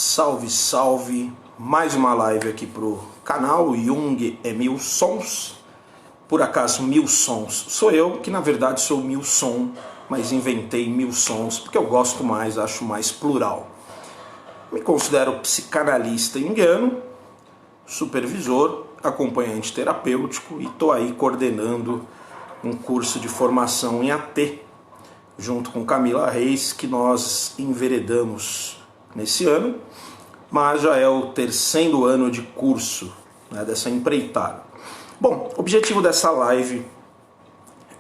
Salve, salve! Mais uma live aqui pro canal Jung é Mil Sons. Por acaso Mil Sons sou eu, que na verdade sou Milson, mas inventei Mil Sons porque eu gosto mais, acho mais plural. Me considero psicanalista junguiano, supervisor, acompanhante terapêutico e estou aí coordenando um curso de formação em AT, junto com Camila Reis, que nós enveredamos nesse ano, mas já é o terceiro ano de curso, né, dessa empreitada. Bom, o objetivo dessa live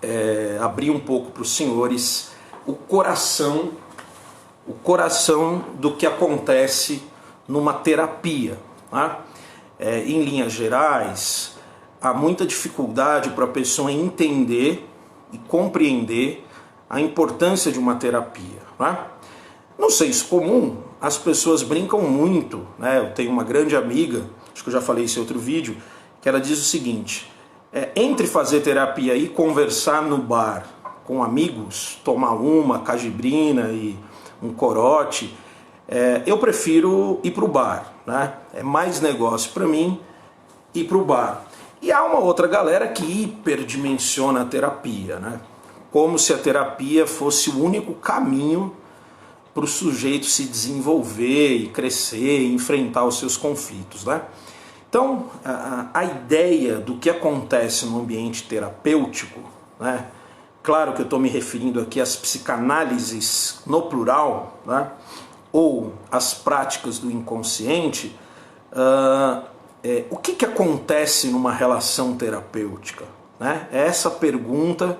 é abrir um pouco para os senhores o coração do que acontece numa terapia. Né? Em linhas gerais, há muita dificuldade para a pessoa entender e compreender a importância de uma terapia. Né? No senso comum, as pessoas brincam muito, né? Eu tenho uma grande amiga, acho que eu já falei isso em outro vídeo, que ela diz o seguinte: entre fazer terapia e conversar no bar com amigos, tomar uma cajibrina e um corote, eu prefiro ir para o bar, né? É mais negócio para mim ir para o bar. E há uma outra galera que hiperdimensiona a terapia, né? Como se a terapia fosse o único caminho para o sujeito se desenvolver e crescer e enfrentar os seus conflitos, né? Então, a ideia do que acontece no ambiente terapêutico, né? Claro que eu estou me referindo aqui às psicanálises no plural, né? Ou às práticas do inconsciente. O que acontece numa relação terapêutica? Né? É essa pergunta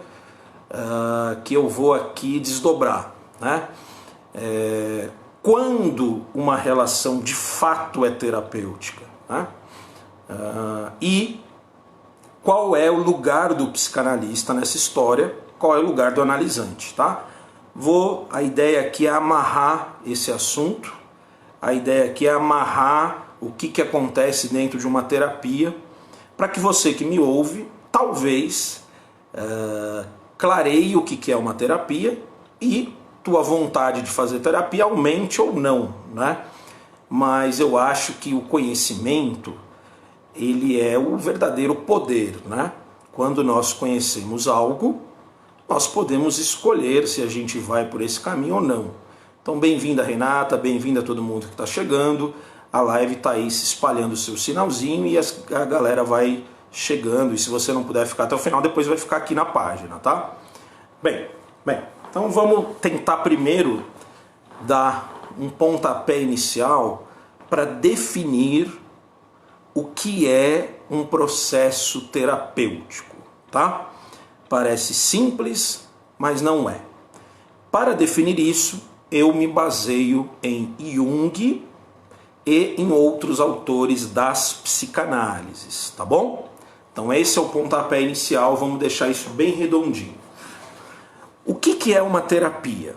que eu vou aqui desdobrar, né? Quando uma relação de fato é terapêutica, né? E qual é o lugar do psicanalista nessa história, qual é o lugar do analisante, tá? A ideia aqui é amarrar esse assunto, a ideia aqui é amarrar o que acontece dentro de uma terapia, para que você que me ouve, talvez clareie o que é uma terapia e tua vontade de fazer terapia aumente ou não, né? Mas eu acho que o conhecimento, ele é o verdadeiro poder, né? Quando nós conhecemos algo, nós podemos escolher se a gente vai por esse caminho ou não. Então, bem-vinda Renata, bem-vinda a todo mundo que está chegando. A live está aí se espalhando o seu sinalzinho e a galera vai chegando. E se você não puder ficar até o final, depois vai ficar aqui na página, tá? Bem, então vamos tentar primeiro dar um pontapé inicial para definir o que é um processo terapêutico, tá? Parece simples, mas não é. Para definir isso, eu me baseio em Jung e em outros autores das psicanálises, tá bom? Então esse é o pontapé inicial, vamos deixar isso bem redondinho. O que é uma terapia?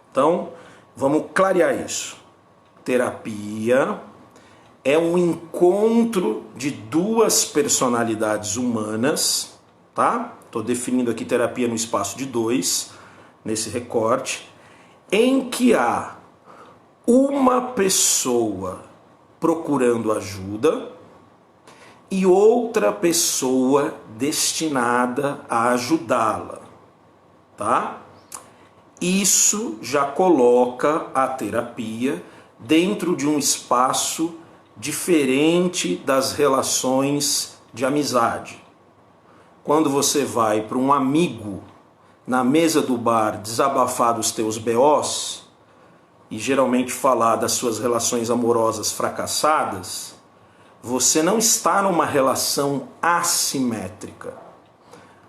Então, vamos clarear isso. Terapia é um encontro de duas personalidades humanas, tá? Estou definindo aqui terapia no espaço de 2, nesse recorte, em que há uma pessoa procurando ajuda e outra pessoa destinada a ajudá-la, tá? Isso já coloca a terapia dentro de um espaço diferente das relações de amizade. Quando você vai para um amigo na mesa do bar desabafar dos teus BOs e geralmente falar das suas relações amorosas fracassadas, você não está numa relação assimétrica.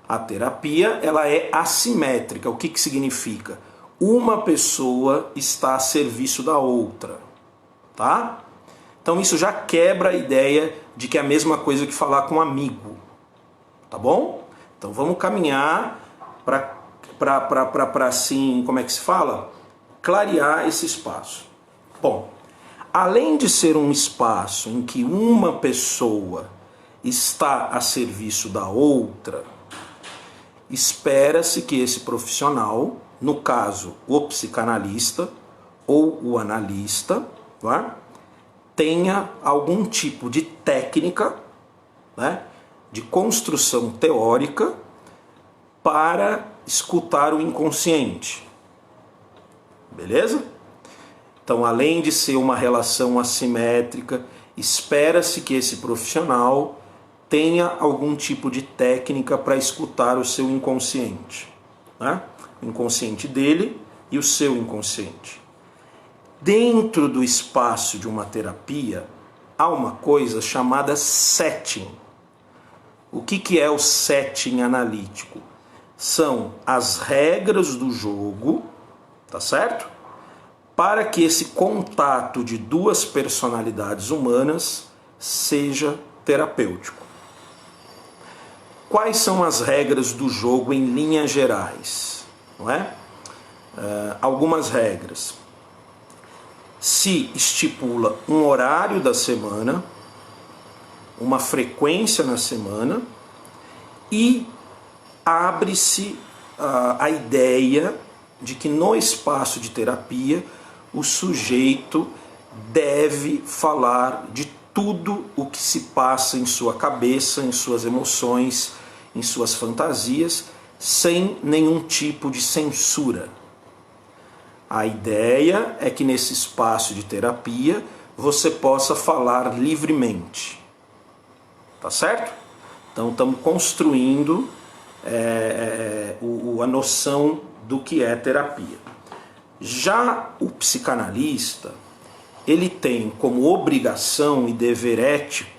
A terapia, ela é assimétrica. O que significa? Uma pessoa está a serviço da outra, tá? Então isso já quebra a ideia de que é a mesma coisa que falar com um amigo, tá bom? Então vamos caminhar para assim, como é que se fala? Clarear esse espaço. Bom, além de ser um espaço em que uma pessoa está a serviço da outra, espera-se que esse profissional, no caso o psicanalista ou o analista, não é? Tenha algum tipo de técnica, né, de construção teórica para escutar o inconsciente. Beleza? Então, além de ser uma relação assimétrica, espera-se que esse profissional tenha algum tipo de técnica para escutar o seu inconsciente, né? O inconsciente dele e o seu inconsciente. Dentro do espaço de uma terapia, há uma coisa chamada setting. O que é o setting analítico? São as regras do jogo, tá certo? Para que esse contato de duas personalidades humanas seja terapêutico. Quais são as regras do jogo em linhas gerais? Não é? Algumas regras. Se estipula um horário da semana, uma frequência na semana e abre-se a ideia de que no espaço de terapia o sujeito deve falar de tudo o que se passa em sua cabeça, em suas emoções, em suas fantasias, sem nenhum tipo de censura. A ideia é que nesse espaço de terapia você possa falar livremente. Tá certo? Então estamos construindo a noção do que é terapia. Já o psicanalista, ele tem como obrigação e dever ético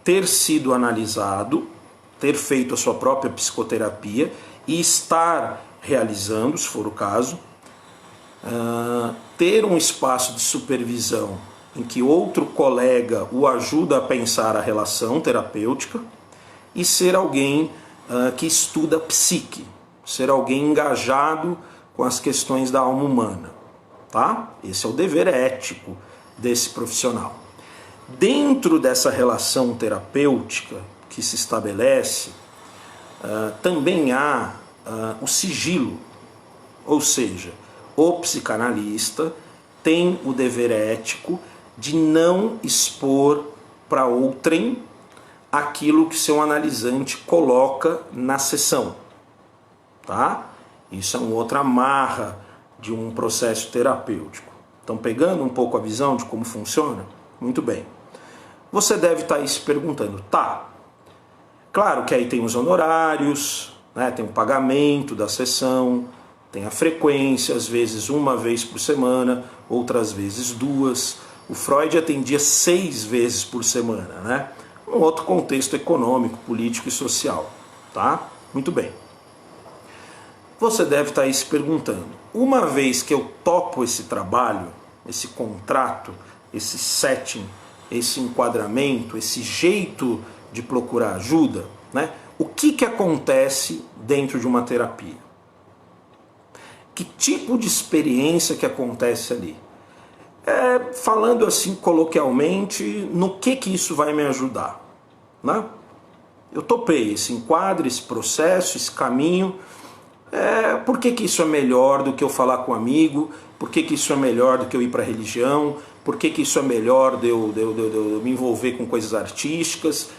ter sido analisado, ter feito a sua própria psicoterapia e estar realizando, se for o caso, ter um espaço de supervisão em que outro colega o ajuda a pensar a relação terapêutica e ser alguém que estuda psique, ser alguém engajado com as questões da alma humana, tá? Esse é o dever ético desse profissional. Dentro dessa relação terapêutica que se estabelece, também há o sigilo, ou seja, o psicanalista tem o dever ético de não expor para outrem aquilo que seu analisante coloca na sessão, tá? Isso é uma outra amarra de um processo terapêutico. Então, pegando um pouco a visão de como funciona, muito bem. Você deve estar aí se perguntando, tá, claro que aí tem os honorários, né, tem o pagamento da sessão, tem a frequência, às vezes uma vez por semana, outras vezes duas. O Freud atendia 6 vezes por semana, né? Um outro contexto econômico, político e social, tá? Muito bem. Você deve estar aí se perguntando, uma vez que eu topo esse trabalho, esse contrato, esse setting, esse enquadramento, esse jeito de procurar ajuda, né? O que acontece dentro de uma terapia? Que tipo de experiência que acontece ali? Falando assim coloquialmente, no que isso vai me ajudar, né? Eu topei esse enquadro, esse processo, esse caminho. Por que isso é melhor do que eu falar com um amigo? Por que isso é melhor do que eu ir para a religião? Por que isso é melhor de eu me envolver com coisas artísticas?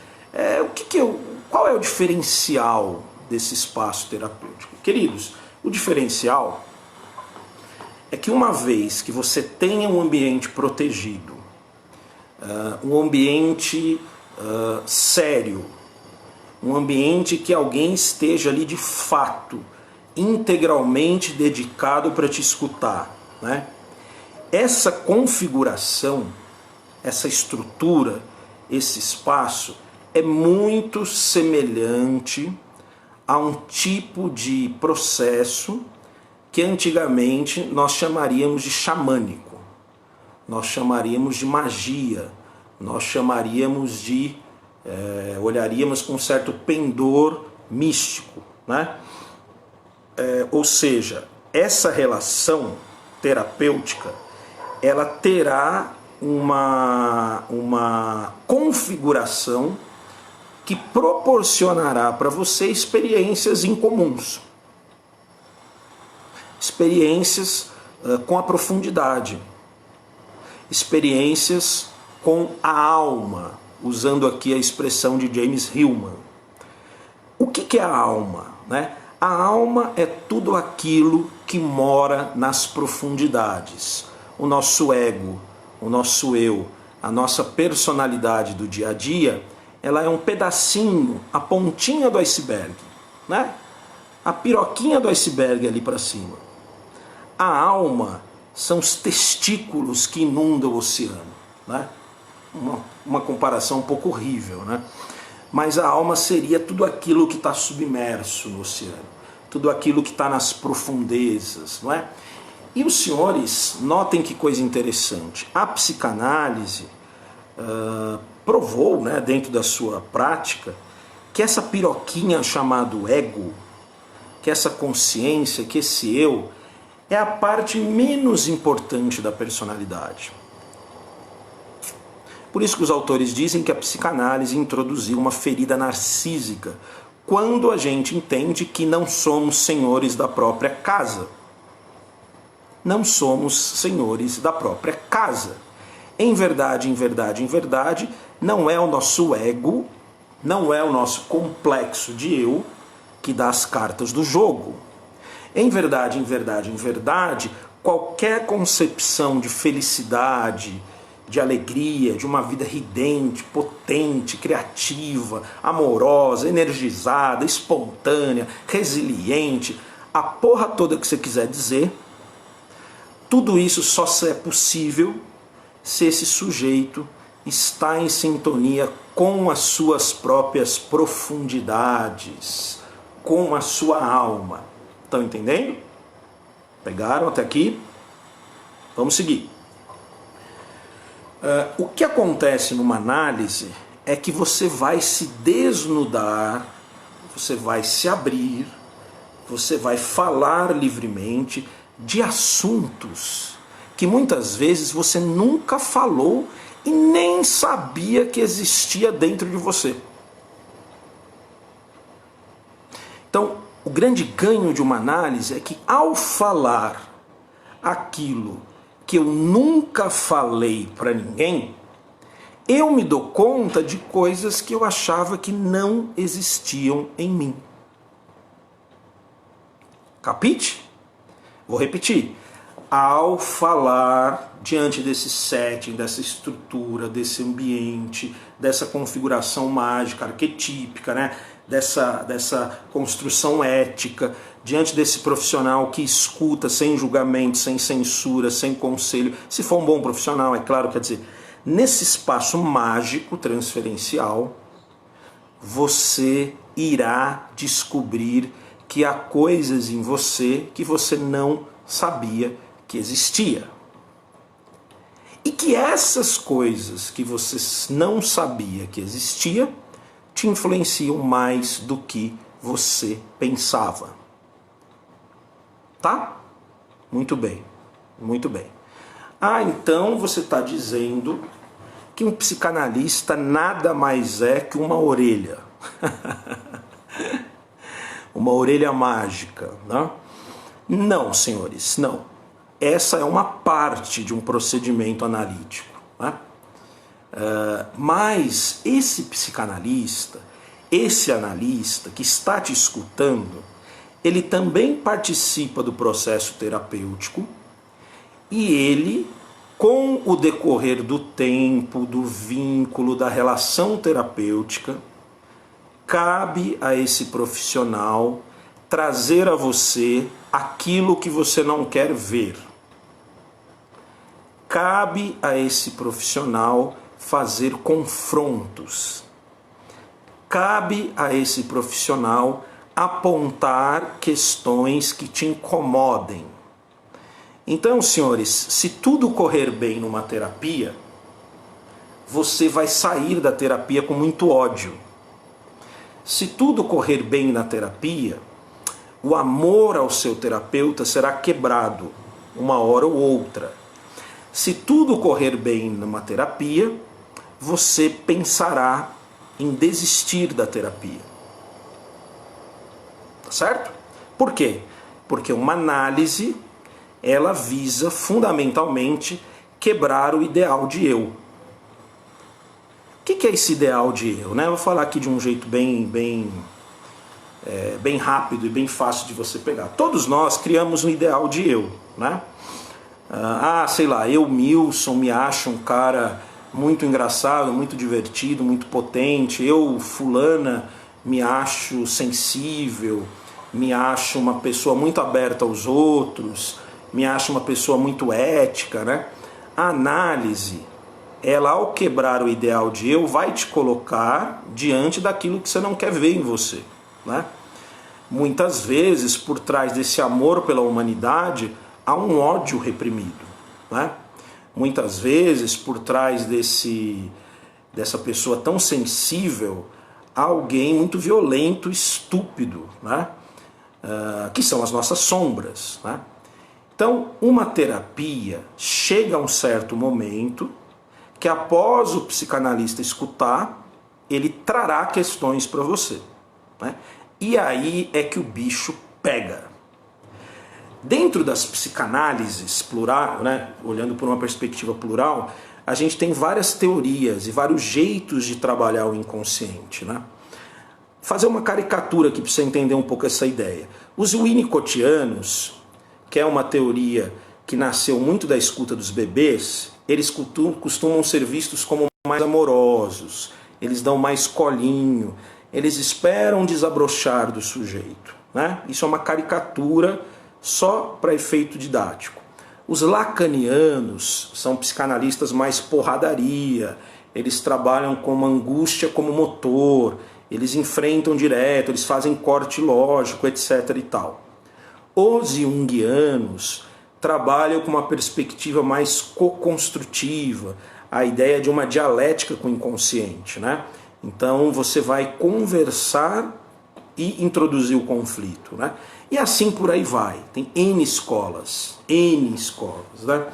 Qual é o diferencial desse espaço terapêutico? Queridos, o diferencial é que uma vez que você tenha um ambiente protegido, um ambiente sério, um ambiente que alguém esteja ali de fato, integralmente dedicado para te escutar, né? Essa configuração, essa estrutura, esse espaço é muito semelhante a um tipo de processo que antigamente nós chamaríamos de xamânico, nós chamaríamos de magia, nós chamaríamos de, olharíamos com certo pendor místico, né? Ou seja, essa relação terapêutica, ela terá uma configuração que proporcionará para você experiências incomuns. Experiências com a profundidade. experiências com a alma, usando aqui a expressão de James Hillman. O que é a alma, né? A alma é tudo aquilo que mora nas profundidades. O nosso ego, o nosso eu, a nossa personalidade do dia a dia, ela é um pedacinho, a pontinha do iceberg, né? A piroquinha do iceberg ali para cima. A alma são os testículos que inundam o oceano, né? Uma comparação um pouco horrível, né? Mas a alma seria tudo aquilo que está submerso no oceano, tudo aquilo que está nas profundezas, não é? E os senhores, notem que coisa interessante, a psicanálise provou, né, dentro da sua prática, que essa piroquinha chamado ego, que essa consciência, que esse eu, é a parte menos importante da personalidade. Por isso que os autores dizem que a psicanálise introduziu uma ferida narcísica, quando a gente entende que não somos senhores da própria casa. Não somos senhores da própria casa. Em verdade, não é o nosso ego, não é o nosso complexo de eu que dá as cartas do jogo. Em verdade, qualquer concepção de felicidade, de alegria, de uma vida ridente, potente, criativa, amorosa, energizada, espontânea, resiliente, a porra toda que você quiser dizer, tudo isso só é possível se esse sujeito está em sintonia com as suas próprias profundidades, com a sua alma. Estão entendendo? Pegaram até aqui? Vamos seguir. O que acontece numa análise é que você vai se desnudar, você vai se abrir, você vai falar livremente de assuntos que muitas vezes você nunca falou e nem sabia que existia dentro de você. Então, o grande ganho de uma análise é que ao falar aquilo que eu nunca falei para ninguém, eu me dou conta de coisas que eu achava que não existiam em mim. Capite? Vou repetir. Ao falar diante desse setting, dessa estrutura, desse ambiente, dessa configuração mágica, arquetípica, né? dessa construção ética, diante desse profissional que escuta sem julgamento, sem censura, sem conselho, se for um bom profissional, é claro, quer dizer, nesse espaço mágico, transferencial, você irá descobrir que há coisas em você que você não sabia que existia. E que essas coisas que você não sabia que existia te influenciam mais do que você pensava. Tá? Muito bem, muito bem. Ah, então você está dizendo que um psicanalista nada mais é que uma orelha. Uma orelha mágica, né? Não, senhores, não. Essa é uma parte de um procedimento analítico, né? Mas esse psicanalista, esse analista que está te escutando, ele também participa do processo terapêutico e ele, com o decorrer do tempo, do vínculo, da relação terapêutica, cabe a esse profissional trazer a você aquilo que você não quer ver. Cabe a esse profissional fazer confrontos. Cabe a esse profissional apontar questões que te incomodem. Então, senhores, se tudo correr bem numa terapia, você vai sair da terapia com muito ódio. Se tudo correr bem na terapia, o amor ao seu terapeuta será quebrado, uma hora ou outra. Se tudo correr bem numa terapia, você pensará em desistir da terapia. Tá certo? Por quê? Porque uma análise, ela visa fundamentalmente quebrar o ideal de eu. O que é esse ideal de eu? Né? Eu vou falar aqui de um jeito bem rápido e bem fácil de você pegar. Todos nós criamos um ideal de eu, né? Sei lá, eu, Milson, me acho um cara muito engraçado, muito divertido, muito potente. Eu, fulana, me acho sensível, me acho uma pessoa muito aberta aos outros, me acho uma pessoa muito ética, né? A análise, ela, ao quebrar o ideal de eu, vai te colocar diante daquilo que você não quer ver em você, né? Muitas vezes, por trás desse amor pela humanidade, há um ódio reprimido, né? Muitas vezes, por trás dessa pessoa tão sensível, há alguém muito violento, estúpido, né? Que são as nossas sombras, né? Então, uma terapia chega a um certo momento que, após o psicanalista escutar, ele trará questões para você, né? E aí é que o bicho pega. Dentro das psicanálises plural, né, olhando por uma perspectiva plural, a gente tem várias teorias e vários jeitos de trabalhar o inconsciente, né? Fazer uma caricatura aqui para você entender um pouco essa ideia. Os winnicottianos, que é uma teoria que nasceu muito da escuta dos bebês, eles costumam ser vistos como mais amorosos, eles dão mais colinho, eles esperam desabrochar do sujeito, né? Isso é uma caricatura só para efeito didático. Os lacanianos são psicanalistas mais porradaria, eles trabalham com uma angústia como motor, eles enfrentam direto, eles fazem corte lógico, etc. e tal. Os junguianos trabalham com uma perspectiva mais co-construtiva, a ideia de uma dialética com o inconsciente, né? Então você vai conversar e introduzir o conflito, né? E assim por aí vai. Tem N escolas, né?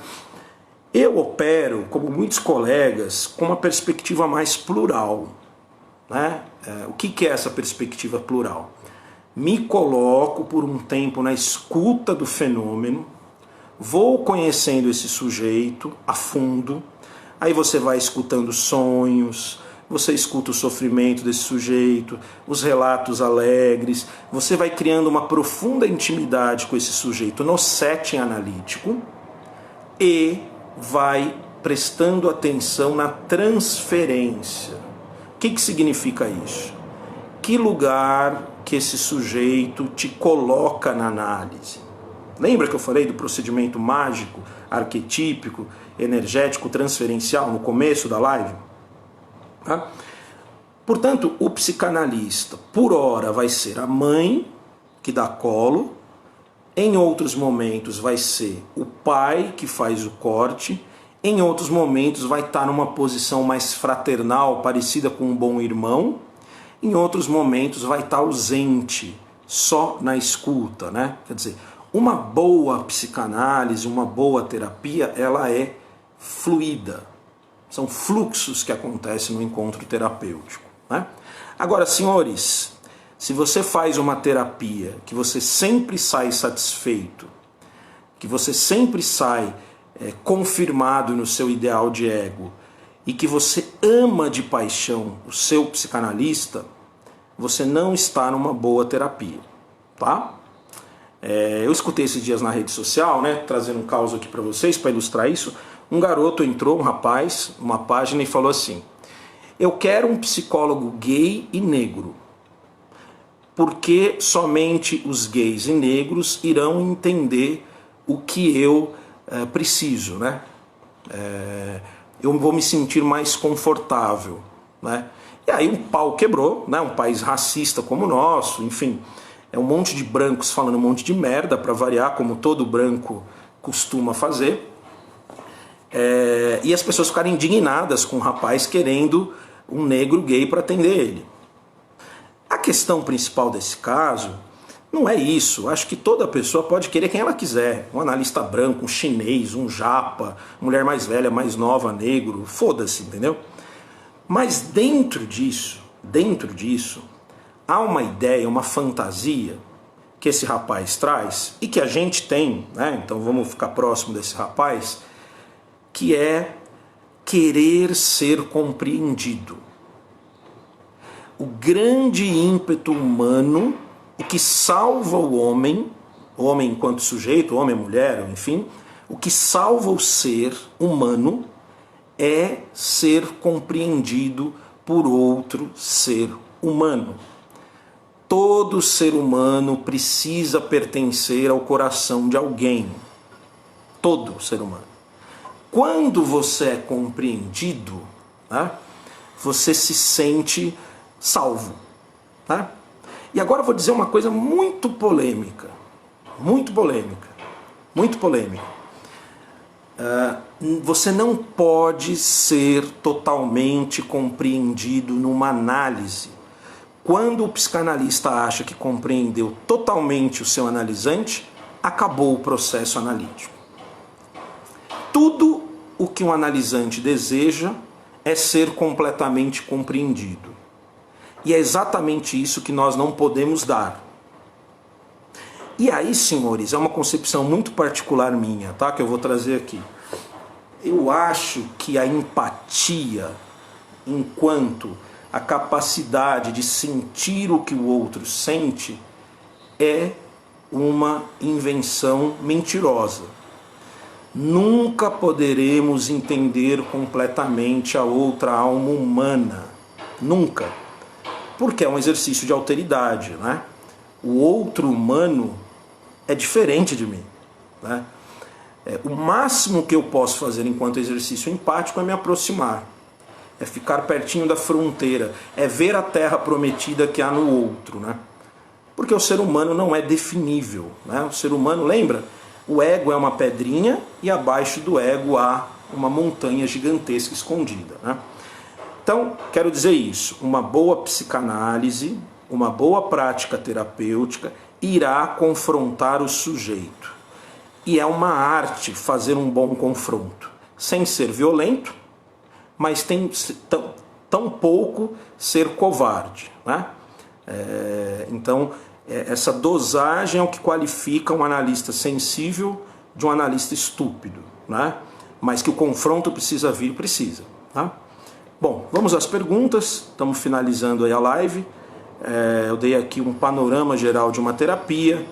Eu opero, como muitos colegas, com uma perspectiva mais plural, né? O que é essa perspectiva plural? Me coloco por um tempo na escuta do fenômeno, vou conhecendo esse sujeito a fundo, aí você vai escutando sonhos, você escuta o sofrimento desse sujeito, os relatos alegres, você vai criando uma profunda intimidade com esse sujeito no setting analítico e vai prestando atenção na transferência. O que significa isso? Que lugar que esse sujeito te coloca na análise? Lembra que eu falei do procedimento mágico, arquetípico, energético, transferencial no começo da live? Tá? Portanto, o psicanalista, por hora, vai ser a mãe que dá colo, em outros momentos vai ser o pai que faz o corte, em outros momentos vai estar numa posição mais fraternal, parecida com um bom irmão, em outros momentos vai estar ausente, só na escuta, né? Quer dizer, uma boa psicanálise, uma boa terapia, ela é fluida. São fluxos que acontecem no encontro terapêutico, né? Agora, senhores, se você faz uma terapia que você sempre sai satisfeito, que você sempre sai confirmado no seu ideal de ego e que você ama de paixão o seu psicanalista, você não está numa boa terapia, tá? Eu escutei esses dias na rede social, né, trazendo um caso aqui para vocês, para ilustrar isso. Um garoto entrou, um rapaz, numa página e falou assim: eu quero um psicólogo gay e negro, porque somente os gays e negros irão entender o que eu preciso, né? Eu vou me sentir mais confortável, né? E aí um pau quebrou, né? Um país racista como o nosso, enfim, é um monte de brancos falando um monte de merda, para variar, como todo branco costuma fazer. E as pessoas ficaram indignadas com o rapaz querendo um negro gay para atender ele. A questão principal desse caso não é isso. Acho que toda pessoa pode querer quem ela quiser. Um analista branco, um chinês, um japa, mulher mais velha, mais nova, negro, foda-se, entendeu? Mas dentro disso, há uma ideia, uma fantasia que esse rapaz traz e que a gente tem, né? Então vamos ficar próximo desse rapaz, que é querer ser compreendido. O grande ímpeto humano, o que salva o homem enquanto sujeito, homem, mulher, enfim, o que salva o ser humano é ser compreendido por outro ser humano. Todo ser humano precisa pertencer ao coração de alguém. Todo ser humano. Quando você é compreendido, né, você se sente salvo. Né? E agora eu vou dizer uma coisa muito polêmica. Muito polêmica. Muito polêmica. Você não pode ser totalmente compreendido numa análise. Quando o psicanalista acha que compreendeu totalmente o seu analisante, acabou o processo analítico. Tudo o que um analisante deseja é ser completamente compreendido. E é exatamente isso que nós não podemos dar. E aí, senhores, é uma concepção muito particular minha, tá? Que eu vou trazer aqui. Eu acho que a empatia, enquanto a capacidade de sentir o que o outro sente, é uma invenção mentirosa. Nunca poderemos entender completamente a outra alma humana. Nunca. Porque é um exercício de alteridade, né? O outro humano é diferente de mim, né? O máximo que eu posso fazer enquanto exercício empático é me aproximar, é ficar pertinho da fronteira, é ver a terra prometida que há no outro, né? Porque o ser humano não é definível, né? O ser humano, lembra? O ego é uma pedrinha e abaixo do ego há uma montanha gigantesca escondida, né? Então, quero dizer isso, uma boa psicanálise, uma boa prática terapêutica irá confrontar o sujeito. E é uma arte fazer um bom confronto, sem ser violento, mas tão pouco ser covarde, né? Então, essa dosagem é o que qualifica um analista sensível de um analista estúpido, né? Mas que o confronto precisa vir, precisa, tá? Bom, vamos às perguntas, estamos finalizando aí a live. Eu dei aqui um panorama geral de uma terapia,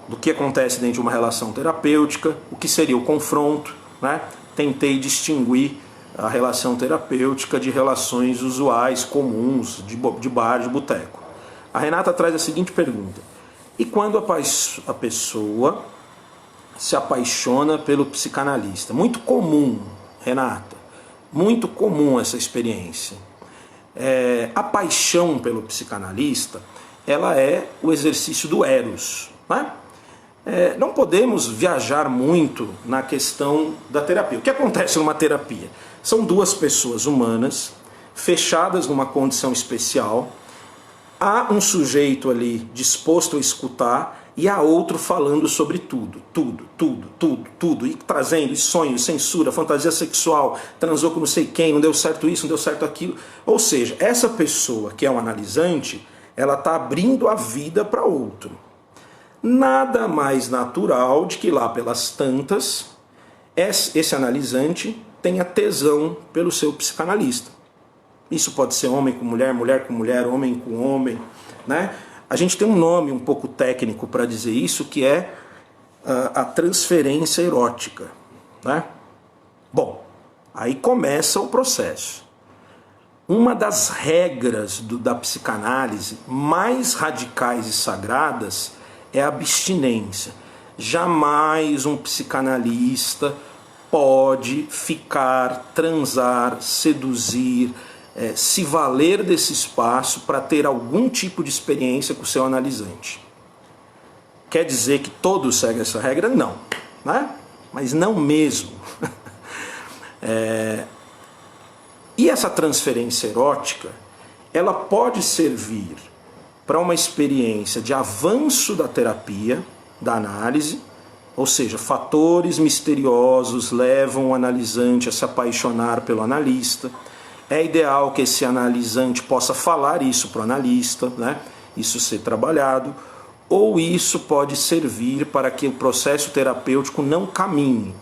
do que acontece dentro de uma relação terapêutica, o que seria o confronto, né? Tentei distinguir a relação terapêutica de relações usuais, comuns, de bar, de boteco. A Renata traz a seguinte pergunta: e quando a pessoa se apaixona pelo psicanalista? Muito comum, Renata, muito comum essa experiência. A paixão pelo psicanalista, ela é o exercício do eros, né? Não podemos viajar muito na questão da terapia. O que acontece numa terapia? São duas pessoas humanas, fechadas numa condição especial, há um sujeito ali disposto a escutar e há outro falando sobre tudo, e trazendo sonhos, censura, fantasia sexual, transou com não sei quem, não deu certo isso, não deu certo aquilo. Ou seja, essa pessoa que é um analisante, ela está abrindo a vida para outro. Nada mais natural de que lá pelas tantas, esse analisante tenha tesão pelo seu psicanalista. Isso pode ser homem com mulher, mulher com mulher, homem com homem, né? A gente tem um nome um pouco técnico para dizer isso, que é a transferência erótica, né? Bom, aí começa o processo. Uma das regras da psicanálise mais radicais e sagradas é a abstinência. Jamais um psicanalista pode ficar, transar, seduzir, se valer desse espaço para ter algum tipo de experiência com o seu analisante. Quer dizer que todos seguem essa regra? Não, né? Mas não mesmo. E essa transferência erótica, ela pode servir para uma experiência de avanço da terapia, da análise, ou seja, fatores misteriosos levam o analisante a se apaixonar pelo analista. É ideal que esse analisante possa falar isso para o analista, né? Isso ser trabalhado, ou isso pode servir para que o processo terapêutico não caminhe.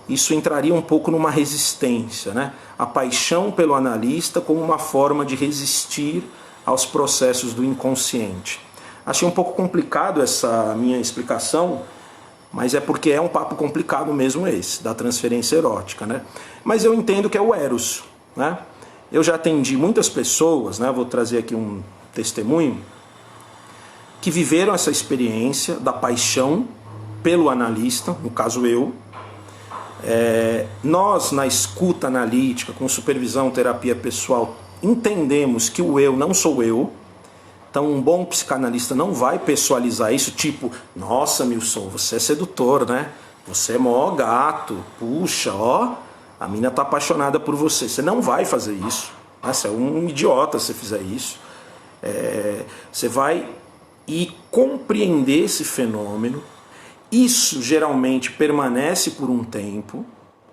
isso entraria um pouco numa resistência, né? A paixão pelo analista como uma forma de resistir aos processos do inconsciente. Achei um pouco complicado essa minha explicação, mas é porque é um papo complicado mesmo esse, da transferência erótica, né? Mas eu entendo que é o Eros, né? Eu já atendi muitas pessoas, né? Vou trazer aqui um testemunho, que viveram essa experiência da paixão pelo analista, no caso eu. Nós, na escuta analítica, com supervisão, terapia pessoal, entendemos que o eu não sou eu. Então um bom psicanalista não vai pessoalizar isso, tipo, nossa, Milson, você é sedutor, né? Você é mó gato, puxa, ó, a mina tá apaixonada por você. Você não vai fazer isso. Você é um idiota se fizer isso. Você vai compreender esse fenômeno. Isso geralmente permanece por um tempo,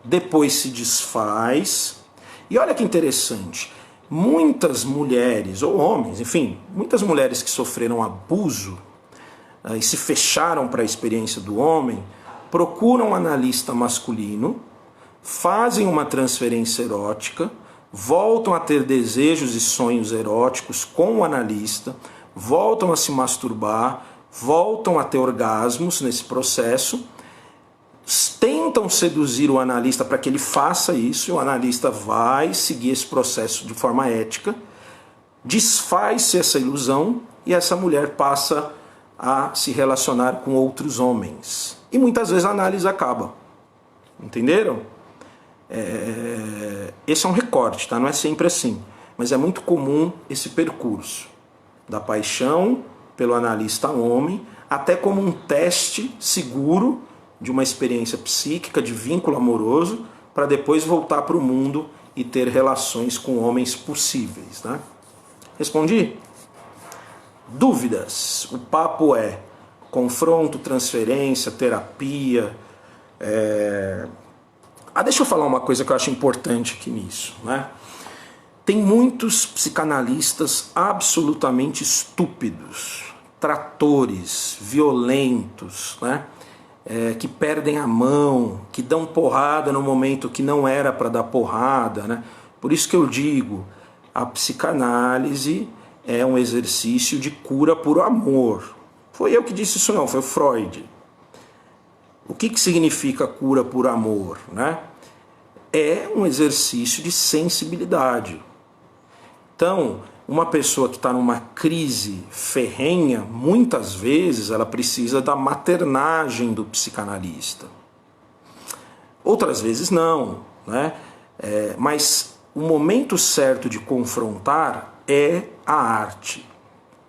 depois se desfaz. E olha que interessante, muitas mulheres, ou homens, enfim, muitas mulheres que sofreram abuso e se fecharam para a experiência do homem, procuram um analista masculino, fazem uma transferência erótica, voltam a ter desejos e sonhos eróticos com o analista, voltam a se masturbar, voltam a ter orgasmos nesse processo, tentam seduzir o analista para que ele faça isso, e o analista vai seguir esse processo de forma ética, desfaz-se essa ilusão e essa mulher passa a se relacionar com outros homens. E muitas vezes a análise acaba. Entenderam? Esse é um recorte, tá? Não é sempre assim, mas é muito comum esse percurso da paixão pelo analista homem, até como um teste seguro de uma experiência psíquica, de vínculo amoroso, para depois voltar para o mundo e ter relações com homens possíveis, né? Respondi? Dúvidas? O papo é confronto, transferência, terapia. Deixa eu falar uma coisa que eu acho importante aqui nisso, né? Tem muitos psicanalistas absolutamente estúpidos, tratores, violentos, né? Que perdem a mão, que dão porrada no momento que não era para dar porrada, né? Por isso que eu digo, a psicanálise é um exercício de cura por amor. Foi eu que disse isso não, foi o Freud. O que significa cura por amor, né? É um exercício de sensibilidade. Então, uma pessoa que está numa crise ferrenha, muitas vezes ela precisa da maternagem do psicanalista. Outras vezes não, né? Mas o momento certo de confrontar é a arte.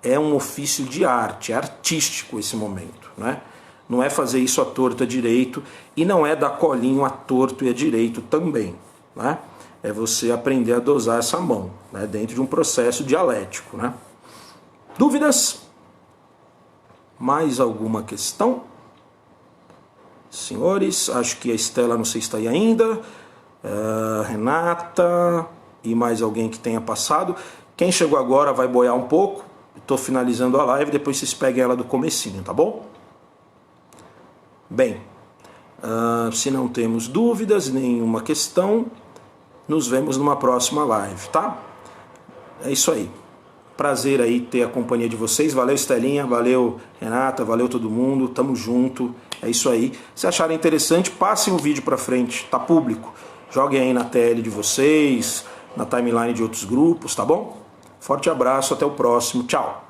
É um ofício de arte, é artístico esse momento, né? Não é fazer isso à torto e à direito, e não é dar colinho à torto e à direito também, né? É você aprender a dosar essa mão, né, dentro de um processo dialético, né? Dúvidas? Mais alguma questão? Senhores, acho que a Estela não sei se está aí ainda, Renata e mais alguém que tenha passado. Quem chegou agora vai boiar um pouco, estou finalizando a live, depois vocês peguem ela do comecinho, tá bom? Bem, se não temos dúvidas, nenhuma questão, nos vemos numa próxima live, tá? É isso aí. Prazer aí ter a companhia de vocês. Valeu, Estelinha, valeu, Renata, valeu todo mundo, tamo junto. É isso aí. Se acharem interessante, passem o vídeo pra frente, tá público. Joguem aí na TL de vocês, na timeline de outros grupos, tá bom? Forte abraço, até o próximo, tchau.